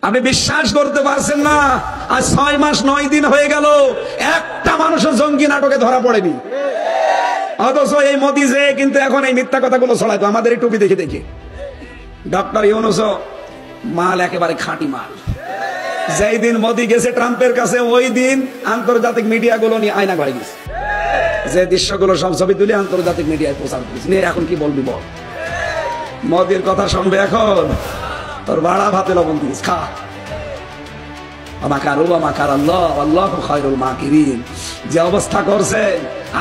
আপনি বিশ্বাস করতে পারছেন না, আজ 6 মাস 9 দিন হয়ে গেল, একটা মানুষও জঙ্গি নাটকে ধরা পড়েনি। অথচ এই মোদি যে কিন্তু এখন এই মিথ্যা কথাগুলো ছড়াইতো আমাদের এই টুপি দেখে দেখে। ডক্টর ইউনূস মাল একেবারে খাঁটি মাল। যেই দিন মোদি গেছে ট্রাম্পের কাছে, ওই দিন আন্তর্জাতিক মিডিয়াগুলো নিয়ে আয়না ঘরে গেছে, যে দৃশ্যগুলো সব ছবি তুলে আন্তর্জাতিক মিডিয়ায় প্রচার করেছে। এখন কি বলবি বল? মোদির কথা শুনবে এখন? তোর বাড়া ভাতে লবণ দিস, খা। যে অবস্থা করছে,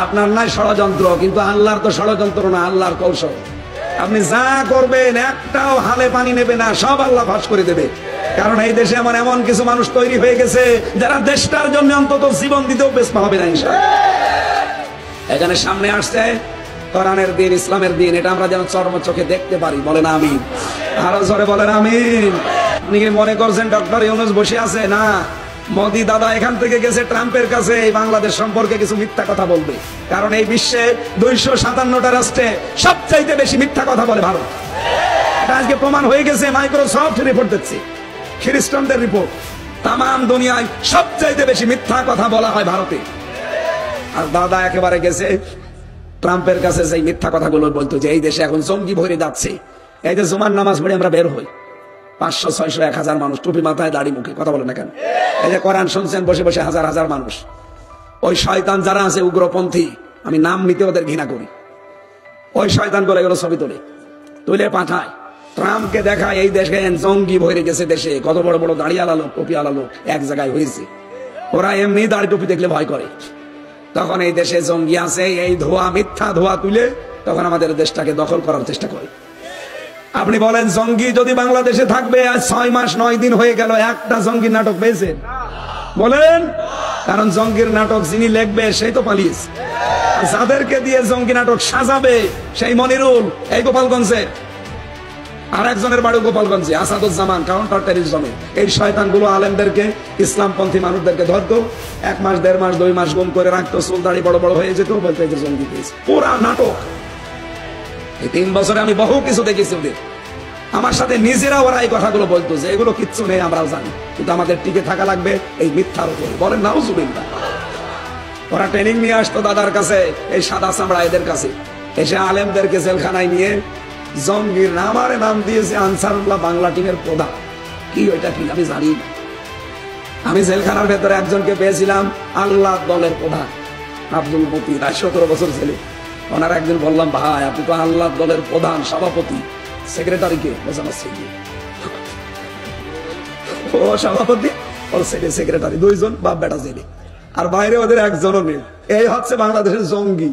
আপনার নাই ষড়যন্ত্র, কিন্তু আল্লাহর তো ষড়যন্ত্র না, আল্লাহর কৌশল। আপনি যা করবেন একটাও হালে পানি নেবে না, সব আল্লাহ ফাঁস করে দেবে। কারণ এই দেশে এমন কিছু মানুষ তৈরি হয়ে গেছে যারা দেশটার জন্য অন্তত জীবন দিতেও পেছপা হবে না ইনশাআল্লাহ। এখানে সামনে আসছে কোরআনের দিন, ইসলামের দিন, এটা আমরা যেন চর্ম চোখে দেখতে পারি। বলেন আমিন। আরো জোরে বলেন আমিন। আপনি কি মনে করছেন ডক্টর ইউনূস বসে আছে? না, মোদি দাদা এখান থেকে গেছে ট্রাম্পের কাছে এই বাংলাদেশ সম্পর্কে কিছু মিথ্যা কথা বলবে। কারণ এই বিশ্বে 257টা রাষ্ট্রে সবচাইতে বেশি মিথ্যা কথা বলে ভারত। এটা আজকে প্রমাণ হয়ে গেছে, মাইক্রোসফট রিপোর্ট দিচ্ছে, খ্রিস্টানদের রিপোর্ট। তাম দুনিয়ায় সবচাইতে বেশি মিথ্যা কথা বলা হয় ভারতে। আর দাদা একেবারে গেছে ট্রাম্পের কাছে, সেই মিথ্যা কথাগুলো বলতো যে এই দেশে এখন জঙ্গি ভরে যাচ্ছে। এই যে জুমার নামাজ পড়ে আমরা বের হই, 500, 600, 1000 মানুষ টুপি মাথায় দাড়ি মুখে, কথা বলে না কেন? এই যে কোরআন শুনছেন বসে বসে হাজার হাজার মানুষ। ওই শয়তান যারা আছে উগ্রপন্থী, আমি নাম নিতে ওদের ঘৃণা করি, ওই শয়তান করে এগুলো ছবি তুলে পাঠায় ট্রাম্পকে দেখায় এই দেশে জঙ্গি ভরে গেছে। দেশে কত বড় বড় দাড়ি আলালো, টুপি আলালো এক জায়গায় হয়েছে। ওরা এমনি দাড়ি টুপি দেখলে ভয় করে। তখন এই দেশে জঙ্গি আছে, এই ধোয়া, মিথ্যা ধোয়া তুলে তখন আমাদের দেশটাকে দখল করার চেষ্টা করে। আপনি বলেন জঙ্গি যদি বাংলাদেশে থাকবে, আজ 6 মাস 9 দিন হয়ে গেল, একটা জঙ্গির নাটক পেয়েছেন? বলেন। কারণ জঙ্গির নাটক যিনি লিখবে সেই তো পালিয়েছে, যাদেরকে দিয়ে জঙ্গি নাটক সাজাবে সেই মনিরুল এই গোপালগঞ্জে, আর একজনের বাড়ি গোপালগঞ্জে, আসাদুজ্জামান কাউন্টার টেররিজমে। এই শয়তানগুলো আলেমদেরকে, ইসলামপন্থী মানুষদেরকে ধরতো, 1 মাস 1.5 মাস 2 মাস গুম করে রাখতো, চুল দাড়ি বড় বড় হয়ে যেত, বলতো এই যে জঙ্গি পেয়েছে। পুরা নাটক। এই 3 বছরে আমি বহু কিছু দেখেছি ওদের। আমার সাথে নিজেরা ওরা এই কথাগুলো বলতো যে এগুলো কিচ্ছু নেই, আমরাও জানি, কিন্তু আমাদের টিকে থাকা লাগবে এই মিথ্যার উপরে। বলেন নাউজুবিল্লাহ। ওরা ট্রেনিং নিয়ে আসতো দাদার কাছে, এই সাদা চামড়া এদের কাছে, এসে আলেমদেরকে জেলখানায় নিয়ে জঙ্গির নাম দিয়েছে আনসারুল্লাহ বাংলা টিমের প্রধান। কি ওইটা কি আমি জানি না। আমি জেলখানার ভেতরে একজনকে পেয়েছিলাম আল্লাহ দলের প্রধান, আব্দুল মতি, 17 বছর ছেলে। ওনার একদিন বললাম, ভাই আপনি তো আল্লাহ দলের প্রধান, সভাপতি, সেক্রেটারি কে? ও সভাপতি, ওর সেক্রেটারি, 2 জন বাপ বেটা জেলে, আর বাইরে ওদের একজনও নেই। এই হচ্ছে বাংলাদেশের জঙ্গি।